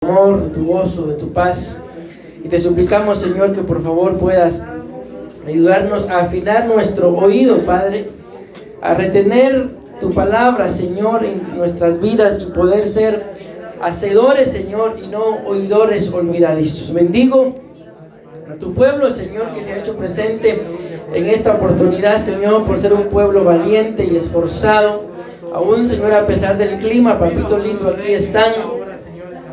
amor, de tu gozo, de tu paz. Y te suplicamos, Señor, que por favor puedas ayudarnos a afinar nuestro oído, Padre, a retener tu palabra, Señor, en nuestras vidas y poder ser hacedores, Señor, y no oidores olvidadizos. Bendigo a tu pueblo, Señor, que se ha hecho presente en esta oportunidad, Señor, por ser un pueblo valiente y esforzado. Aún, Señor, a pesar del clima, papito lindo, aquí están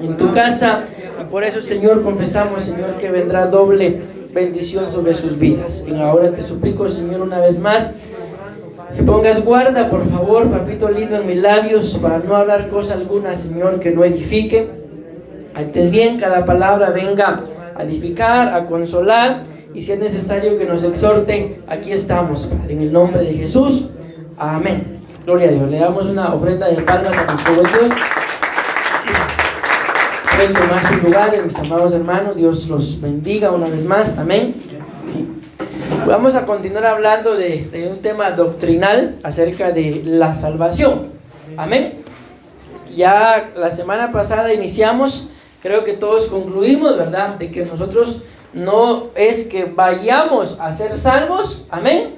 en tu casa. Y por eso, Señor, confesamos, Señor, que vendrá doble bendición sobre sus vidas. Y ahora te suplico, Señor, una vez más, que pongas guarda, por favor, papito lindo, en mis labios, para no hablar cosa alguna, Señor, que no edifique. Antes bien, cada palabra venga a edificar, a consolar, y si es necesario que nos exhorte, aquí estamos, Padre, en el nombre de Jesús. Amén. Gloria a Dios. Le damos una ofrenda de palmas a nuestro buen Dios. Pueden tomar su lugar, mis amados hermanos. Dios los bendiga una vez más. Amén. Vamos a continuar hablando de un tema doctrinal acerca de la salvación. Amén. Ya la semana pasada iniciamos, creo que todos concluimos, ¿verdad?, de que nosotros no es que vayamos a ser salvos, amén,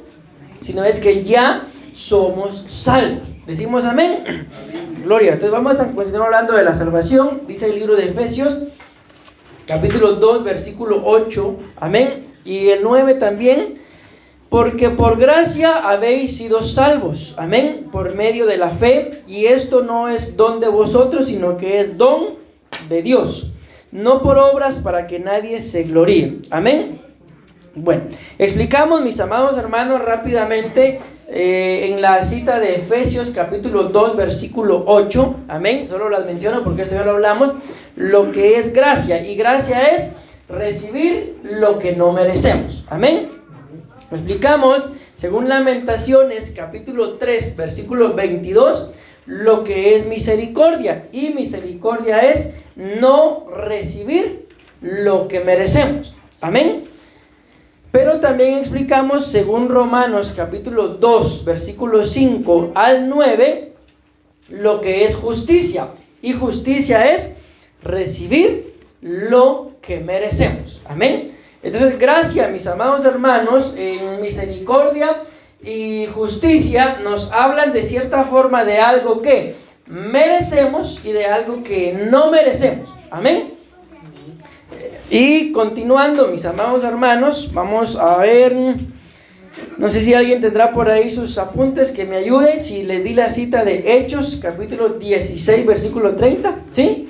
sino es que ya somos salvos. Decimos amén. Gloria. Entonces vamos a continuar hablando de la salvación. Dice el libro de Efesios, capítulo 2, versículo 8, amén, y el 9 también. Porque por gracia habéis sido salvos, amén, por medio de la fe, y esto no es don de vosotros, sino que es don de Dios, no por obras, para que nadie se gloríe, amén. Bueno, explicamos, mis amados hermanos, rápidamente en la cita de Efesios capítulo 2 versículo 8, amén, solo las menciono porque esto ya lo hablamos, lo que es gracia, y gracia es recibir lo que no merecemos, amén. Explicamos, según Lamentaciones capítulo 3 versículo 22, lo que es misericordia, y misericordia es no recibir lo que merecemos, amén. Pero también explicamos, según Romanos capítulo 2 versículo 5 al 9, lo que es justicia, y justicia es recibir lo que merecemos, amén. Entonces, gracia, mis amados hermanos, en misericordia y justicia nos hablan de cierta forma de algo que merecemos y de algo que no merecemos, amén. Y continuando, mis amados hermanos, vamos a ver, no sé si alguien tendrá por ahí sus apuntes que me ayude, si les di la cita de Hechos, capítulo 16, versículo 30, ¿sí?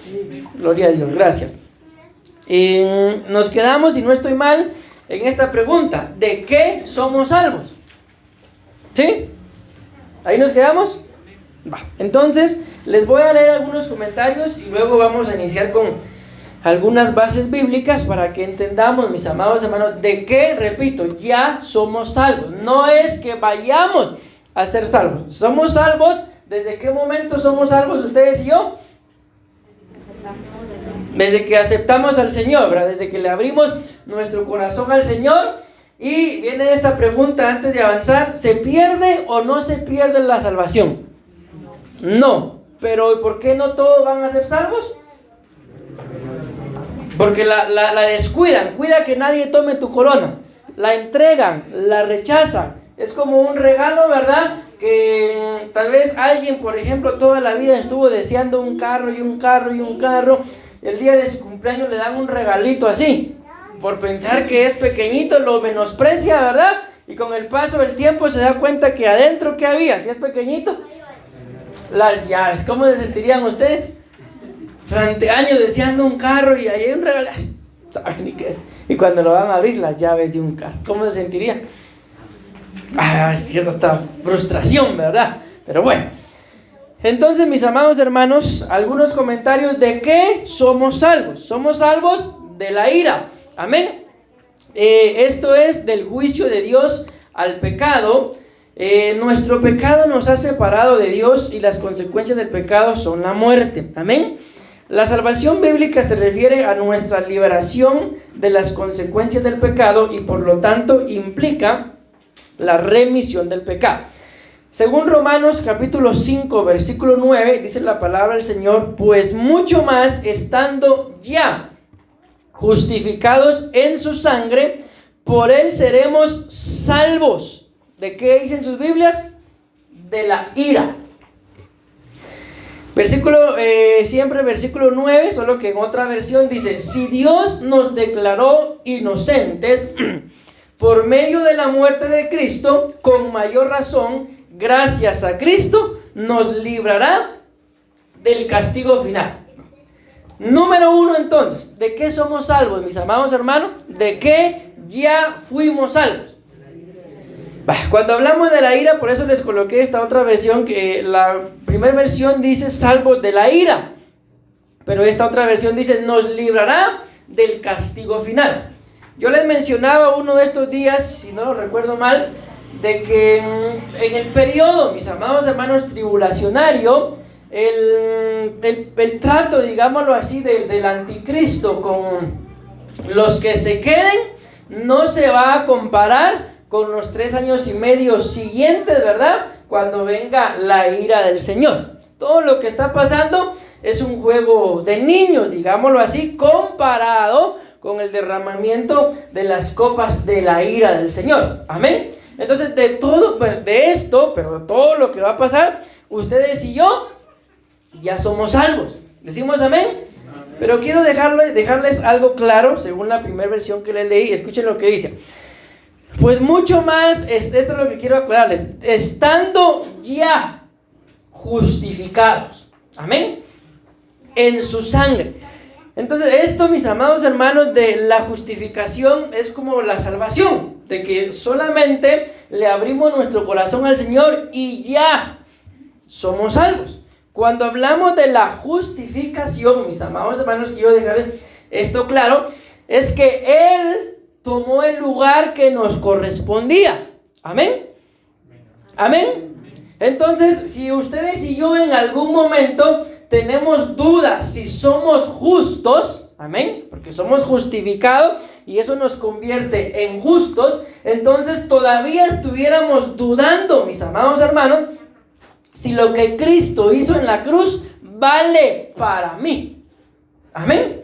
Gloria a Dios, gracias. Nos quedamos, si no estoy mal, en esta pregunta: ¿de qué somos salvos? ¿Sí? ¿Ahí nos quedamos? Va. Entonces, les voy a leer algunos comentarios y luego vamos a iniciar con algunas bases bíblicas para que entendamos, mis amados hermanos, de qué, repito, ya somos salvos. No es que vayamos a ser salvos. Somos salvos. ¿Desde qué momento somos salvos ustedes y yo? Desde que aceptamos al Señor, ¿verdad? Desde que le abrimos nuestro corazón al Señor. Y viene esta pregunta antes de avanzar: ¿se pierde o no se pierde la salvación? No. Pero ¿por qué no todos van a ser salvos? Porque la descuidan, cuida que nadie tome tu corona, la entregan, la rechazan. Es como un regalo, ¿verdad? Que tal vez alguien, por ejemplo, toda la vida estuvo deseando un carro y un carro y un carro. El día de su cumpleaños le dan un regalito así, por pensar que es pequeñito, lo menosprecia, ¿verdad? Y con el paso del tiempo se da cuenta que adentro, ¿qué había? Si es pequeñito, las llaves. ¿Cómo se sentirían ustedes? Durante años deseando un carro y ahí hay un regalo. Y cuando lo van a abrir, las llaves de un carro, ¿cómo se sentirían? Es cierta frustración, ¿verdad? Pero bueno. Entonces, mis amados hermanos, algunos comentarios de qué somos salvos. Somos salvos de la ira, amén. Esto es del juicio de Dios al pecado. Nuestro pecado nos ha separado de Dios y las consecuencias del pecado son la muerte, amén. La salvación bíblica se refiere a nuestra liberación de las consecuencias del pecado y por lo tanto implica la remisión del pecado. Según Romanos capítulo 5, versículo 9, dice la palabra del Señor: pues mucho más, estando ya justificados en su sangre, por él seremos salvos. ¿De qué dicen sus Biblias? De la ira. Siempre versículo 9, solo que en otra versión dice: si Dios nos declaró inocentes por medio de la muerte de Cristo, con mayor razón, gracias a Cristo, nos librará del castigo final. Número 1, entonces, ¿de qué somos salvos, mis amados hermanos? ¿De qué ya fuimos salvos? Cuando hablamos de la ira, por eso les coloqué esta otra versión, que la primera versión dice salvos de la ira, pero esta otra versión dice nos librará del castigo final. Yo les mencionaba uno de estos días, si no lo recuerdo mal, de que en el periodo, mis amados hermanos, tribulacionario, el trato, digámoslo así, del anticristo con los que se queden no se va a comparar con los 3 años y medio siguientes, ¿verdad? Cuando venga la ira del Señor. Todo lo que está pasando es un juego de niños, digámoslo así, comparado con el derramamiento de las copas de la ira del Señor. Amén. Entonces, de todo lo que va a pasar, ustedes y yo ya somos salvos. ¿Decimos amén? Pero quiero dejarles algo claro, según la primera versión que les leí. Escuchen lo que dice. Pues mucho más, esto es lo que quiero aclararles, estando ya justificados, amén, en su sangre. Entonces esto, mis amados hermanos, de la justificación es como la salvación, de que solamente le abrimos nuestro corazón al Señor y ya somos salvos. Cuando hablamos de la justificación, mis amados hermanos, quiero dejarles esto claro, es que Él tomó el lugar que nos correspondía. Amén. Amén. Entonces, si ustedes y yo en algún momento tenemos dudas si somos justos, amén, porque somos justificados y eso nos convierte en justos, entonces todavía estuviéramos dudando, mis amados hermanos, si lo que Cristo hizo en la cruz vale para mí. Amén.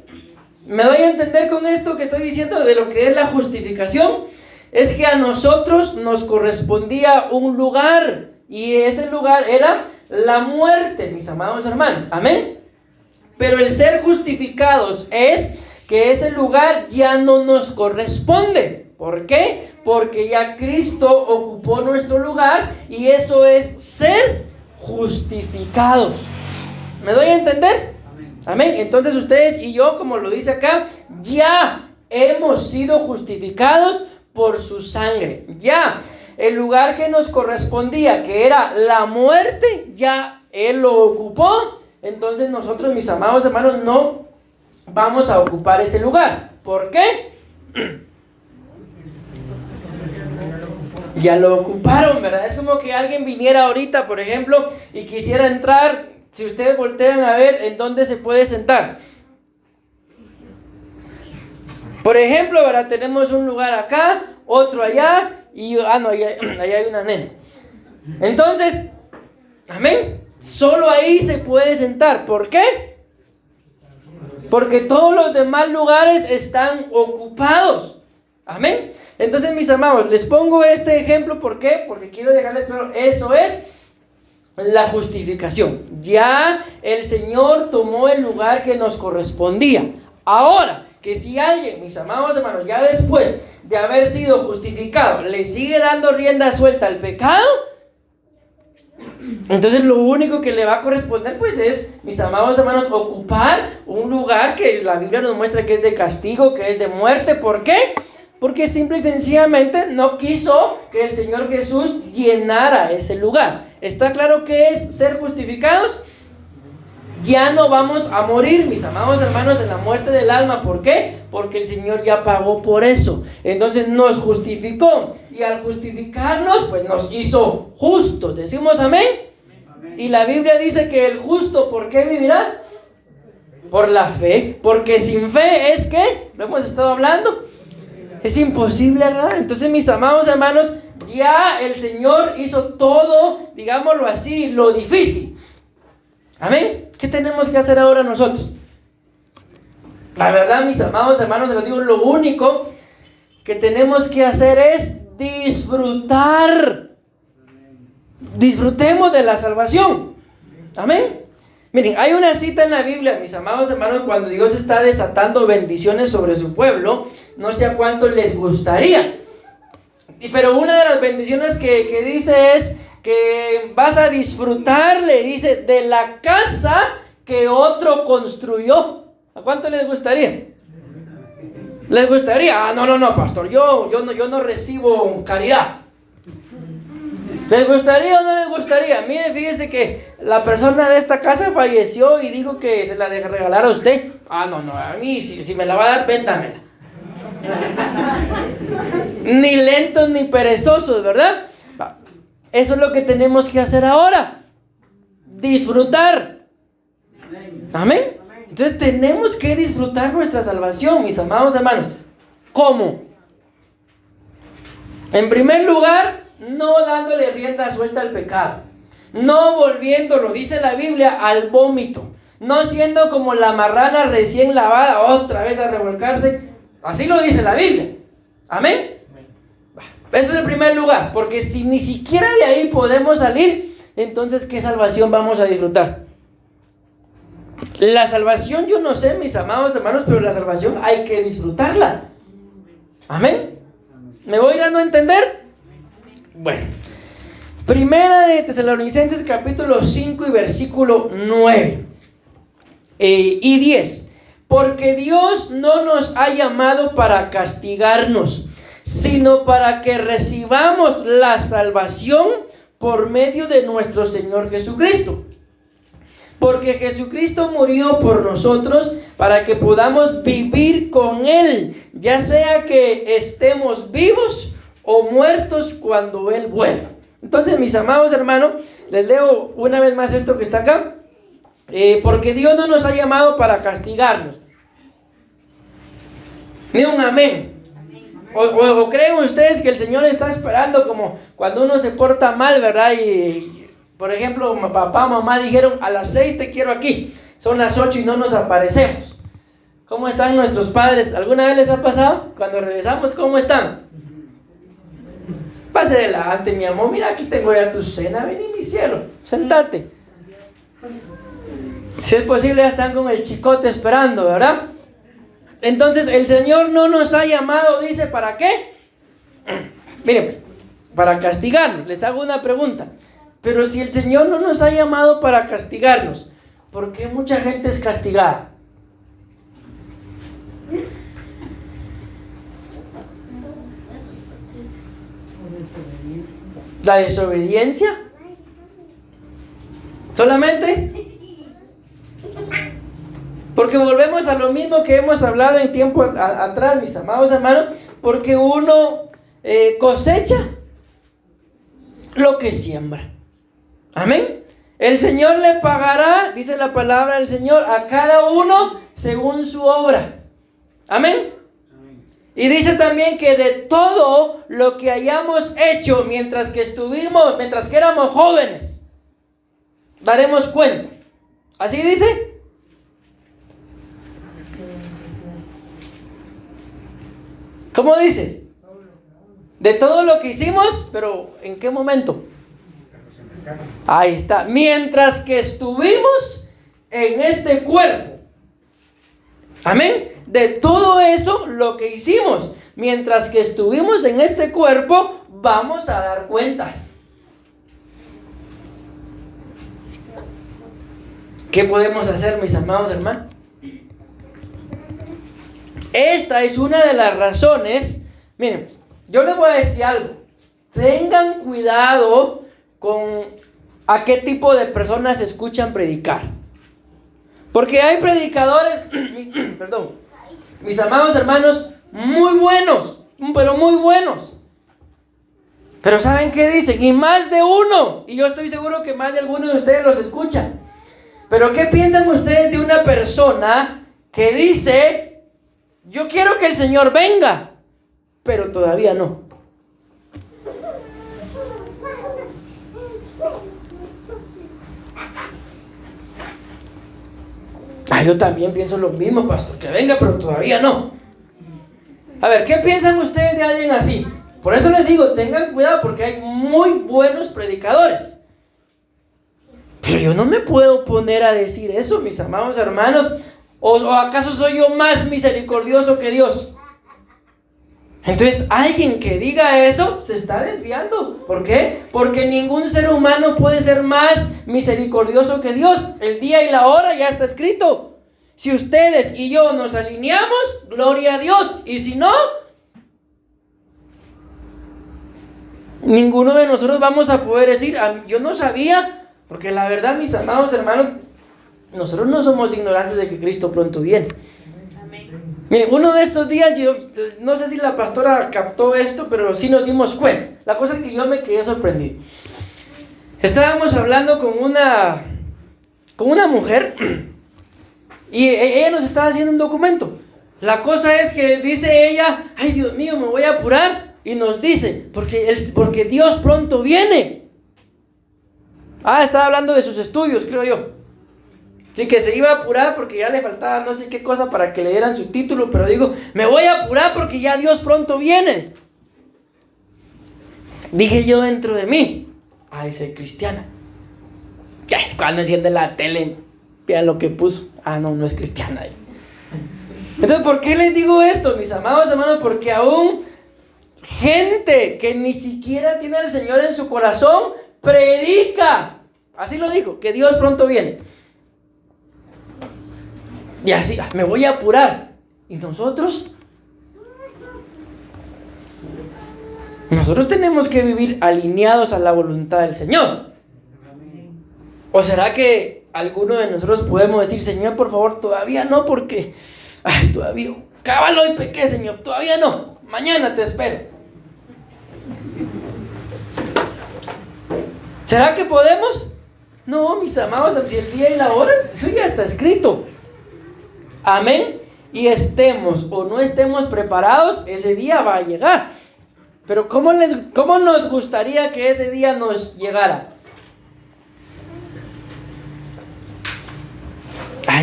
¿Me doy a entender con esto que estoy diciendo de lo que es la justificación? Es que a nosotros nos correspondía un lugar, y ese lugar era la muerte, mis amados hermanos. Amén. Pero el ser justificados es que ese lugar ya no nos corresponde. ¿Por qué? Porque ya Cristo ocupó nuestro lugar, y eso es ser justificados. ¿Me doy a entender? Amén. Entonces ustedes y yo, como lo dice acá, ya hemos sido justificados por su sangre. Ya el lugar que nos correspondía, que era la muerte, ya Él lo ocupó. Entonces nosotros, mis amados hermanos, no vamos a ocupar ese lugar. ¿Por qué? Ya lo ocuparon, ¿verdad? Es como que alguien viniera ahorita, por ejemplo, y quisiera entrar. Si ustedes voltean a ver en dónde se puede sentar. Por ejemplo, ahora tenemos un lugar acá, otro allá, y allá hay una nena. Entonces, amén, solo ahí se puede sentar. ¿Por qué? Porque todos los demás lugares están ocupados. Amén. Entonces, mis amados, les pongo este ejemplo. ¿Por qué? Porque quiero dejarles claro, eso es la justificación. Ya el Señor tomó el lugar que nos correspondía. Ahora, que si alguien, mis amados hermanos, ya después de haber sido justificado, le sigue dando rienda suelta al pecado, entonces lo único que le va a corresponder, pues es, mis amados hermanos, ocupar un lugar que la Biblia nos muestra que es de castigo, que es de muerte. ¿Por qué? Porque simple y sencillamente no quiso que el Señor Jesús llenara ese lugar. ¿Está claro qué es ser justificados? Ya no vamos a morir, mis amados hermanos, en la muerte del alma. ¿Por qué? Porque el Señor ya pagó por eso. Entonces nos justificó. Y al justificarnos, pues nos hizo justos. ¿Decimos amén? Amén. Y la Biblia dice que el justo, ¿por qué vivirá? Por la fe. Porque sin fe es que, lo hemos estado hablando, es imposible, ¿verdad? Entonces, mis amados hermanos, Ya el Señor hizo todo, digámoslo así, lo difícil. Amén. ¿Qué tenemos que hacer ahora nosotros? La verdad, mis amados hermanos, se los digo, lo único que tenemos que hacer es disfrutar. Disfrutemos de la salvación. Amén. Miren, hay una cita en la Biblia, mis amados hermanos, cuando Dios está desatando bendiciones sobre su pueblo, no sé a cuánto les gustaría. Pero una de las bendiciones que dice es que vas a disfrutar, le dice, de la casa que otro construyó. ¿A cuánto les gustaría? ¿Les gustaría? Ah, no, pastor, yo no recibo caridad. ¿Les gustaría o no les gustaría? Mire, fíjese que la persona de esta casa falleció y dijo que se la de regalar a usted. Ah, no, a mí si me la va a dar, véndamela. Ni lentos ni perezosos, ¿verdad? Eso es lo que tenemos que hacer ahora. Disfrutar. Amén. Entonces tenemos que disfrutar nuestra salvación, mis amados hermanos. ¿Cómo? En primer lugar, no dándole rienda suelta al pecado. No volviéndolo, dice la Biblia, al vómito. No siendo como la marrana recién lavada, otra vez a revolcarse. Así lo dice la Biblia. Amén. Eso es el primer lugar. Porque si ni siquiera de ahí podemos salir, entonces ¿qué salvación vamos a disfrutar? La salvación, yo no sé, mis amados hermanos, pero la salvación hay que disfrutarla. Amén. ¿Me voy dando a entender? Bueno, Primera de Tesalonicenses capítulo 5 y versículo 9 y 10. Porque Dios no nos ha llamado para castigarnos, sino para que recibamos la salvación por medio de nuestro Señor Jesucristo. Porque Jesucristo murió por nosotros para que podamos vivir con Él, ya sea que estemos vivos o muertos cuando Él vuelva. Entonces, mis amados hermanos, les leo una vez más esto que está acá. Porque Dios no nos ha llamado para castigarnos. Ni un amén. O creen ustedes que el Señor está esperando como cuando uno se porta mal, ¿verdad? Y por ejemplo, papá, mamá dijeron, a las 6 te quiero aquí. Son las 8 y no nos aparecemos. ¿Cómo están nuestros padres? ¿Alguna vez les ha pasado? Cuando regresamos, ¿cómo están? Pase adelante, mi amor. Mira, aquí tengo ya tu cena. Vení, mi cielo. Sentate. Si es posible, ya están con el chicote esperando, ¿verdad? Entonces, el Señor no nos ha llamado, dice, ¿para qué? Miren, para castigarnos. Les hago una pregunta. Pero si el Señor no nos ha llamado para castigarnos, ¿por qué mucha gente es castigada? ¿La desobediencia? ¿Solamente? Porque volvemos a lo mismo que hemos hablado en tiempo atrás, mis amados hermanos, porque uno cosecha lo que siembra. Amén. El Señor le pagará, dice la palabra del Señor, a cada uno según su obra. Amén. Y dice también que de todo lo que hayamos hecho mientras que éramos jóvenes, daremos cuenta. ¿Así dice? ¿Cómo dice? De todo lo que hicimos, pero ¿en qué momento? Ahí está. Mientras que estuvimos en este cuerpo. Amén. De todo eso, lo que hicimos, mientras que estuvimos en este cuerpo, vamos a dar cuentas. ¿Qué podemos hacer, mis amados hermanos? Esta es una de las razones. Miren, yo les voy a decir algo. Tengan cuidado con a qué tipo de personas escuchan predicar. Porque hay predicadores, perdón, mis amados hermanos, muy buenos, pero muy buenos. Pero ¿saben qué dicen? Y más de uno, y yo estoy seguro que más de algunos de ustedes los escuchan. Pero ¿qué piensan ustedes de una persona que dice, yo quiero que el Señor venga, pero todavía no? Yo también pienso lo mismo, pastor, que venga, pero todavía no. A ver, ¿qué piensan ustedes de alguien así? Por eso les digo, tengan cuidado porque hay muy buenos predicadores. Pero yo no me puedo poner a decir eso, mis amados hermanos. ¿O acaso soy yo más misericordioso que Dios? Entonces, alguien que diga eso se está desviando. ¿Por qué? Porque ningún ser humano puede ser más misericordioso que Dios. El día y la hora ya está escrito. Si ustedes y yo nos alineamos, gloria a Dios. Y si no, ninguno de nosotros vamos a poder decir, yo no sabía. Porque la verdad, mis amados hermanos, nosotros no somos ignorantes de que Cristo pronto viene. Miren, uno de estos días, yo no sé si la pastora captó esto, pero sí nos dimos cuenta. La cosa es que yo me quedé sorprendido. Estábamos hablando con una mujer y ella nos estaba haciendo un documento. La cosa es que dice ella, ay Dios mío, me voy a apurar. Y nos dice, porque Dios pronto viene. Estaba hablando de sus estudios, creo yo. Sí, que se iba a apurar porque ya le faltaba no sé qué cosa para que le dieran su título, pero digo, me voy a apurar porque ya Dios pronto viene. Dije yo dentro de mí, soy cristiana. Cuando enciende la tele, vean lo que puso. No es cristiana. Entonces, ¿por qué les digo esto, mis amados hermanos? Porque aún gente que ni siquiera tiene al Señor en su corazón, predica. Así lo dijo, que Dios pronto viene. Y así, me voy a apurar. ¿Y nosotros? Nosotros tenemos que vivir alineados a la voluntad del Señor. ¿O será que alguno de nosotros podemos decir, Señor, por favor, todavía no, porque todavía, cábalo y pequé, Señor, todavía no, mañana te espero? ¿Será que podemos? No, mis amados, si el día y la hora, eso ya está escrito. Amén. Y estemos o no estemos preparados, ese día va a llegar. Pero ¿cómo nos gustaría que ese día nos llegara?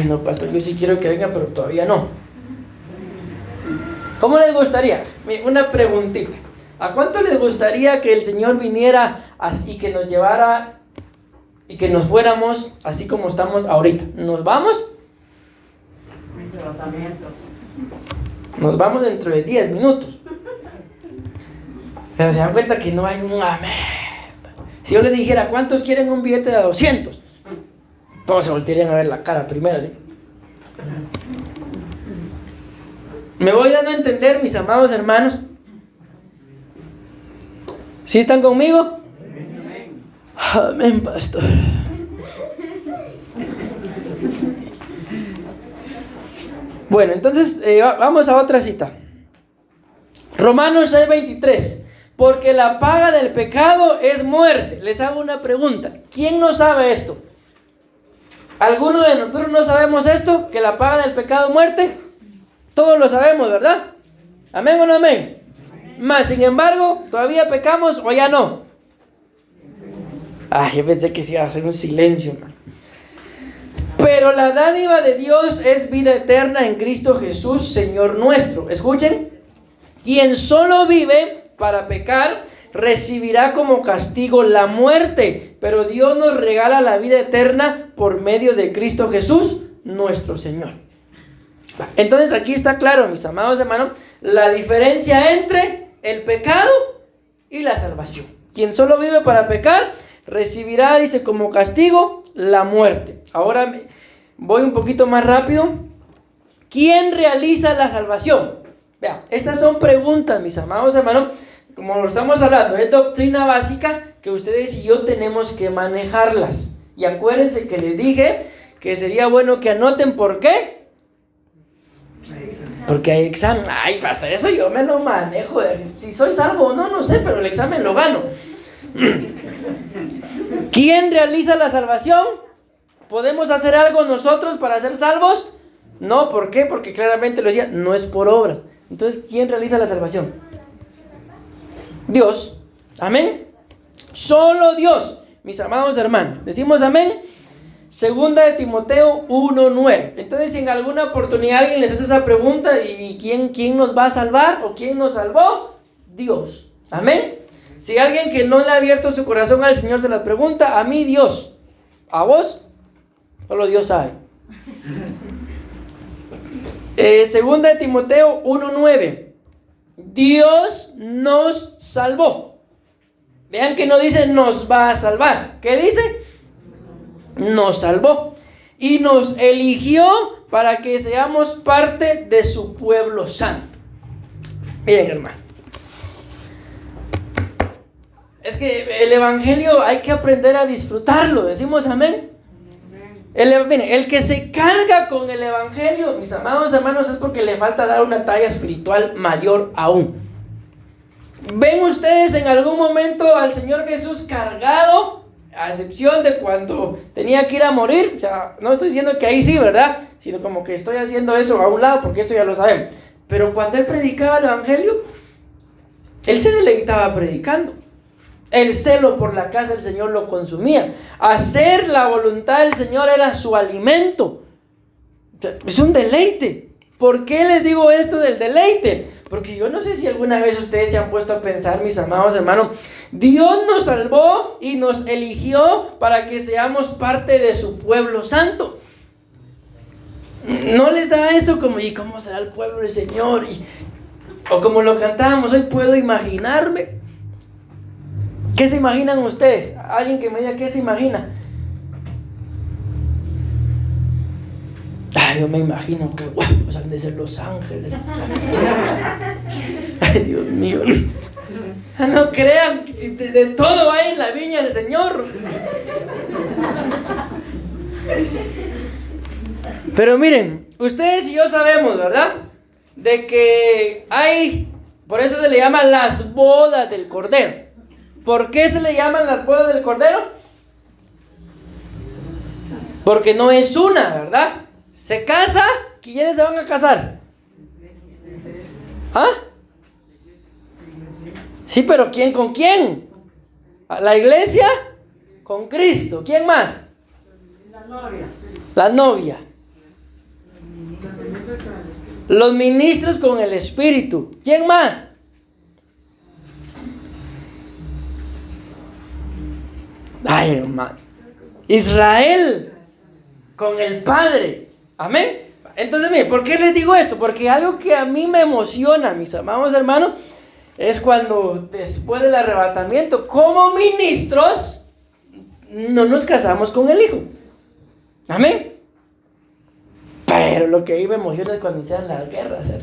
No, pastor, yo sí quiero que venga, pero todavía no. ¿Cómo les gustaría? Una preguntita. ¿A cuánto les gustaría que el Señor viniera así, que nos llevara y que nos fuéramos así como estamos ahorita? ¿Nos vamos? Nos vamos dentro de 10 minutos. Pero se dan cuenta que no hay un amén. Si yo les dijera, ¿cuántos quieren un billete de 200? Todos se voltearían a ver la cara primero, ¿sí? ¿Me voy dando a entender, mis amados hermanos? ¿Sí están conmigo? Amén, pastor. Bueno, entonces vamos a otra cita. Romanos 6:23. Porque la paga del pecado es muerte. Les hago una pregunta. ¿Quién no sabe esto? ¿Alguno de nosotros no sabemos esto? ¿Que la paga del pecado es muerte? Todos lo sabemos, ¿verdad? ¿Amén o no amén? Más, sin embargo, ¿todavía pecamos o ya no? Yo pensé que se iba a hacer un silencio, man. Pero la dádiva de Dios es vida eterna en Cristo Jesús, Señor nuestro. Escuchen. Quien solo vive para pecar, recibirá como castigo la muerte. Pero Dios nos regala la vida eterna por medio de Cristo Jesús, nuestro Señor. Entonces aquí está claro, mis amados hermanos, la diferencia entre el pecado y la salvación. Quien solo vive para pecar, recibirá, dice, como castigo la muerte. Ahora voy un poquito más rápido. ¿Quién realiza la salvación? Vean, estas son preguntas, mis amados hermanos. Como lo estamos hablando, es doctrina básica que ustedes y yo tenemos que manejarlas. Y acuérdense que les dije que sería bueno que anoten por qué. Porque hay examen. Hasta eso yo me lo manejo. Si soy salvo o no, no sé, pero el examen lo gano. ¿Quién realiza la salvación? ¿Podemos hacer algo nosotros para ser salvos? No, ¿por qué? Porque claramente lo decía, no es por obras. Entonces, ¿quién realiza la salvación? Dios. Amén. Solo Dios. Mis amados hermanos, decimos amén. Segunda de Timoteo 1:9. Entonces, si en alguna oportunidad alguien les hace esa pregunta, ¿y quién nos va a salvar? ¿O quién nos salvó? Dios. Amén. Si alguien que no le ha abierto su corazón al Señor se la pregunta, a mí Dios. ¿A vos? Solo Dios sabe. Segunda de Timoteo 1:9. Dios nos salvó. Vean que no dice nos va a salvar. ¿Qué dice? Nos salvó. Y nos eligió para que seamos parte de su pueblo santo. Miren, hermano. Es que el evangelio hay que aprender a disfrutarlo. Decimos amén. El que se carga con el evangelio, mis amados hermanos, es porque le falta dar una talla espiritual mayor aún. ¿Ven ustedes en algún momento al Señor Jesús cargado? A excepción de cuando tenía que ir a morir. O sea, no estoy diciendo que ahí sí, ¿verdad? Sino como que estoy haciendo eso a un lado, porque eso ya lo sabemos. Pero cuando Él predicaba el evangelio, Él se deleitaba predicando. El celo por la casa del Señor lo consumía. Hacer la voluntad del Señor era su alimento. Es un deleite. ¿Por qué les digo esto del deleite? Porque yo no sé si alguna vez ustedes se han puesto a pensar, mis amados hermanos, Dios nos salvó y nos eligió para que seamos parte de su pueblo santo. ¿No les da eso como, y cómo será el pueblo del Señor? O como lo cantábamos hoy, puedo imaginarme. ¿Qué se imaginan ustedes? Alguien que me diga qué se imagina. Ay, yo me imagino que guapos han de ser los ángeles. Ay, Dios mío. No crean que si de todo hay en la viña del Señor. Pero miren, ustedes y yo sabemos, ¿verdad? De que hay, por eso se le llaman las bodas del Cordero. ¿Por qué se le llaman las bodas del Cordero? Porque no es una, ¿verdad? Se casa, ¿quiénes se van a casar? ¿Ah? Sí, pero ¿quién con quién? ¿La iglesia? Con Cristo. ¿Quién más? La novia. La novia. Los ministros con el Espíritu. ¿Quién más? Ay, hermano. Israel con el Padre. Amén. Entonces, miren, ¿por qué les digo esto? Porque algo que a mí me emociona, mis amados hermanos, es cuando después del arrebatamiento, como ministros, no nos casamos con el Hijo. Amén. Pero lo que a mí me emociona es cuando inician las guerras, ¿eh?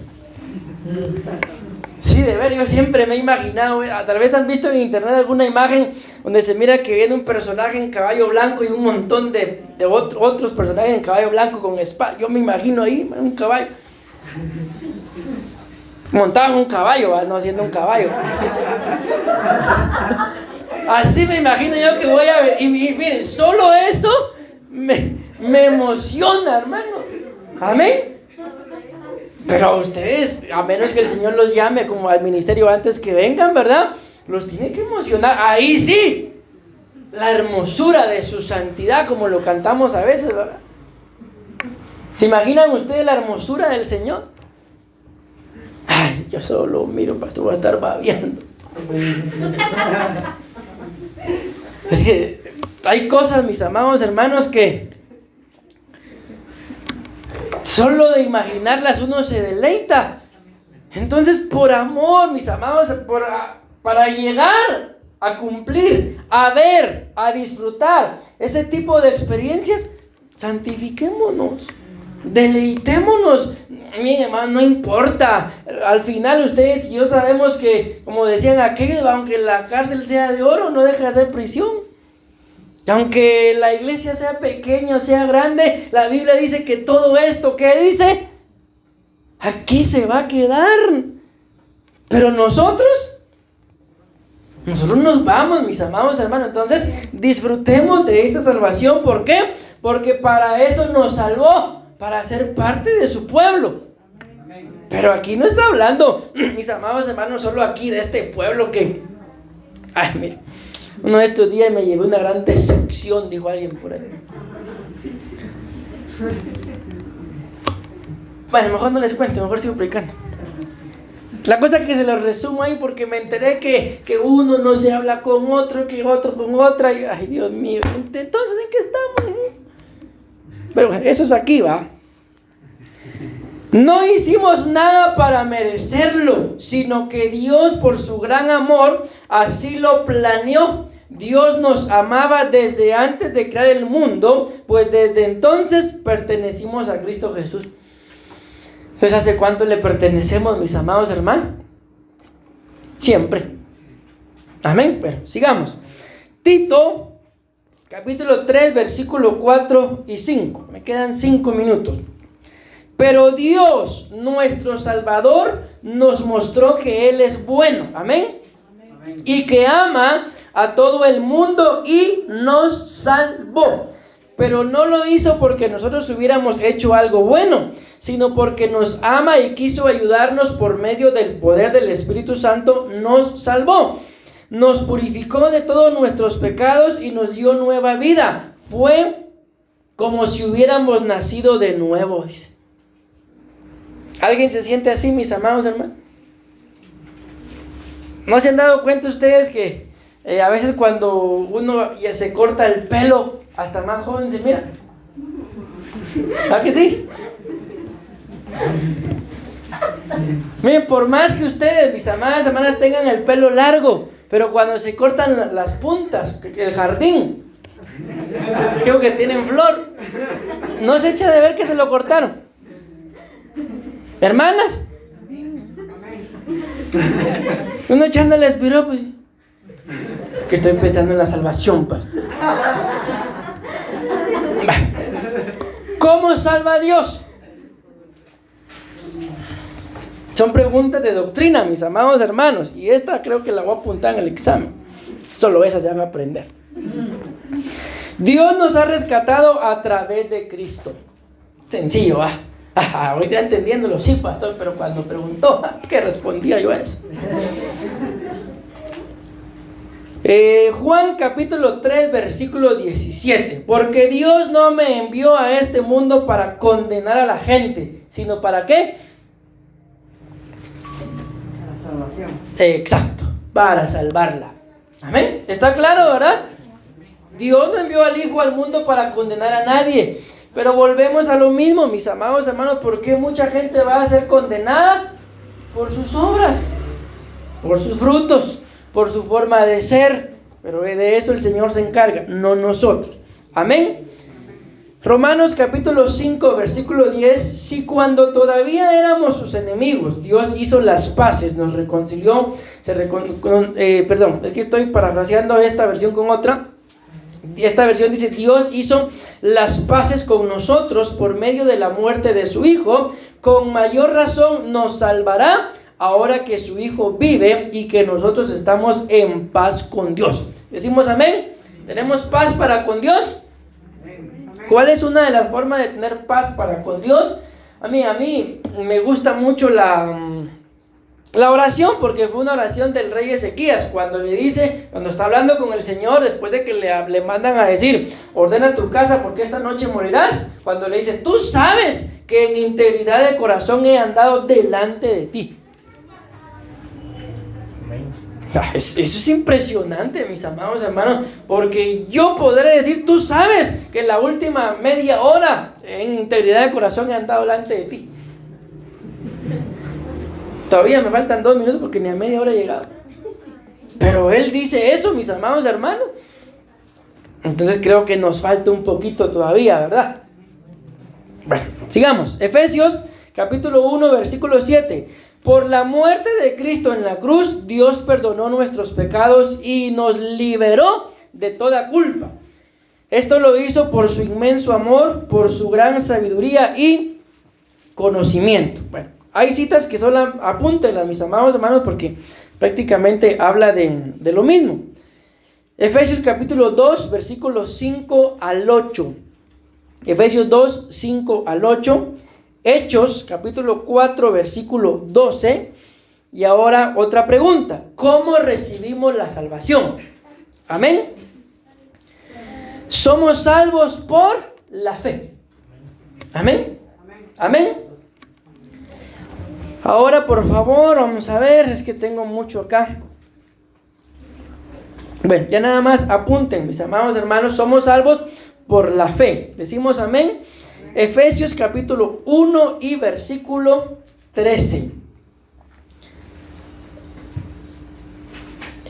Sí, de ver, yo siempre me he imaginado, tal vez han visto en internet alguna imagen donde se mira que viene un personaje en caballo blanco y un montón de otros personajes en caballo blanco con espada. Yo me imagino ahí, un caballo. Montado en un caballo, no siendo un caballo. Así me imagino yo que voy a ver. Y miren, solo eso me emociona, hermano. Amén. Pero a ustedes, a menos que el Señor los llame como al ministerio antes que vengan, ¿verdad? Los tiene que emocionar. Ahí sí, la hermosura de su santidad, como lo cantamos a veces, ¿verdad? ¿Se imaginan ustedes la hermosura del Señor? Ay, yo solo miro, pastor, voy a estar babeando. Es que hay cosas, mis amados hermanos, que solo de imaginarlas uno se deleita. Entonces, por amor, mis amados, para llegar a cumplir, a ver, a disfrutar ese tipo de experiencias, santifiquémonos, deleitémonos. Mi hermano, no importa. Al final ustedes y yo sabemos que, como decían aquellos, aunque la cárcel sea de oro, no deja de ser prisión. Aunque la iglesia sea pequeña o sea grande, la Biblia dice que todo esto, ¿qué dice? Aquí se va a quedar. Pero nosotros nos vamos, mis amados hermanos. Entonces, disfrutemos de esta salvación. ¿Por qué? Porque para eso nos salvó, para ser parte de su pueblo. Pero aquí no está hablando, mis amados hermanos, solo aquí de este pueblo que... Ay, mire. Uno de estos días me llevé una gran decepción, dijo alguien por ahí. Bueno, mejor no les cuento, mejor sigo predicando. La cosa que se lo resumo ahí porque me enteré que uno no se habla con otro, que otro con otra. Y, ay, Dios mío, entonces ¿en qué estamos? Pero eso es aquí, ¿va? No hicimos nada para merecerlo, sino que Dios, por su gran amor, así lo planeó. Dios nos amaba desde antes de crear el mundo, pues desde entonces pertenecimos a Cristo Jesús. Entonces, ¿hace cuánto le pertenecemos, mis amados hermanos? Siempre. Amén. Pero sigamos. Tito, capítulo 3, versículo 4 y 5. Me quedan 5 minutos. Pero Dios, nuestro Salvador, nos mostró que Él es bueno. Amén. Amén. Y que ama a todo el mundo y nos salvó. Pero no lo hizo porque nosotros hubiéramos hecho algo bueno, sino porque nos ama y quiso ayudarnos por medio del poder del Espíritu Santo. Nos salvó, nos purificó de todos nuestros pecados y nos dio nueva vida. Fue como si hubiéramos nacido de nuevo, dice. ¿Alguien se siente así, mis amados hermanos? ¿No se han dado cuenta ustedes que a veces cuando uno ya se corta el pelo, hasta más joven se mira? ¿A que sí? Miren, por más que ustedes, mis amadas hermanas, tengan el pelo largo, pero cuando se cortan las puntas, el jardín, creo que tienen flor, no se echa de ver que se lo cortaron. Hermanas, uno echándole piropos, pues, que estoy pensando en la salvación, pastor. ¿Cómo salva a Dios? Son preguntas de doctrina, mis amados hermanos, y esta creo que la voy a apuntar en el examen. Solo esas ya van a aprender. Dios nos ha rescatado a través de Cristo. Sencillo, ¿ah? Ahorita entendiéndolo, sí, pastor, pero cuando preguntó, ¿qué respondía yo a eso? Juan capítulo 3, versículo 17. Porque Dios no me envió a este mundo para condenar a la gente, sino ¿para qué? Para salvación. Exacto, para salvarla. Amén. ¿Está claro, verdad? Dios no envió al Hijo al mundo para condenar a nadie. Pero volvemos a lo mismo, mis amados hermanos. ¿Por qué mucha gente va a ser condenada? Por sus obras, por sus frutos, por su forma de ser. Pero de eso el Señor se encarga, no nosotros. Amén. Romanos capítulo 5, versículo 10. Si cuando todavía éramos sus enemigos, Dios hizo las paces, nos reconcilió. Perdón, es que estoy parafraseando esta versión con otra. Esta versión dice: Dios hizo las paces con nosotros por medio de la muerte de su Hijo. Con mayor razón nos salvará ahora que su Hijo vive y que nosotros estamos en paz con Dios. Decimos amén. ¿Tenemos paz para con Dios? ¿Cuál es una de las formas de tener paz para con Dios? A mí me gusta mucho la oración, porque fue una oración del rey Ezequías, cuando le dice, cuando está hablando con el Señor, después de que le mandan a decir: ordena tu casa porque esta noche morirás. Cuando le dice: tú sabes que en integridad de corazón he andado delante de ti. Eso es impresionante, mis amados hermanos, porque yo podré decir: tú sabes que en la última media hora en integridad de corazón he andado delante de ti. Todavía me faltan 2 minutos porque ni a media hora he llegado. Pero Él dice eso, mis amados hermanos. Entonces creo que nos falta un poquito todavía, ¿verdad? Bueno, sigamos. Efesios capítulo 1, versículo 7. Por la muerte de Cristo en la cruz, Dios perdonó nuestros pecados y nos liberó de toda culpa. Esto lo hizo por su inmenso amor, por su gran sabiduría y conocimiento. Bueno, hay citas que solo apúntenlas, mis amados hermanos, porque prácticamente habla de lo mismo. Efesios capítulo 2, versículos 5 al 8. Efesios 2, 5 al 8. Hechos capítulo 4, versículo 12. Y ahora otra pregunta: ¿cómo recibimos la salvación? Amén. Somos salvos por la fe. Amén. Amén. Ahora, por favor, vamos a ver, es que tengo mucho acá. Bueno, ya nada más apunten, mis amados hermanos, somos salvos por la fe. Decimos amén. Efesios capítulo 1 y versículo 13.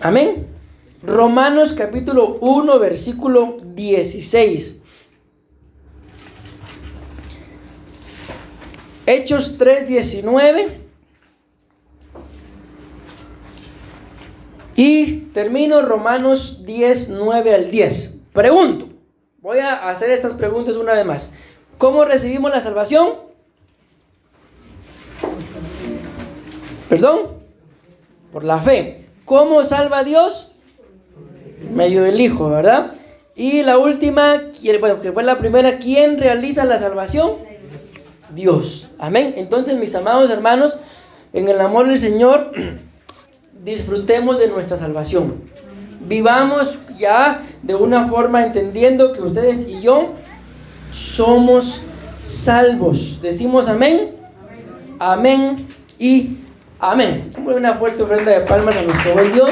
Amén. Romanos capítulo 1 versículo 16. Hechos 3:19. Y termino Romanos 10, 9 al 10. Pregunto, voy a hacer estas preguntas una vez más. ¿Cómo recibimos la salvación? ¿Perdón? Por la fe. ¿Cómo salva a Dios? Medio del Hijo, ¿verdad? Y la última, bueno, que fue la primera, ¿quién realiza la salvación? Dios. Amén. Entonces, mis amados hermanos, en el amor del Señor, disfrutemos de nuestra salvación. Vivamos ya de una forma entendiendo que ustedes y yo somos salvos. Decimos amén, amén y amén. Una fuerte ofrenda de palmas a nuestro buen Dios.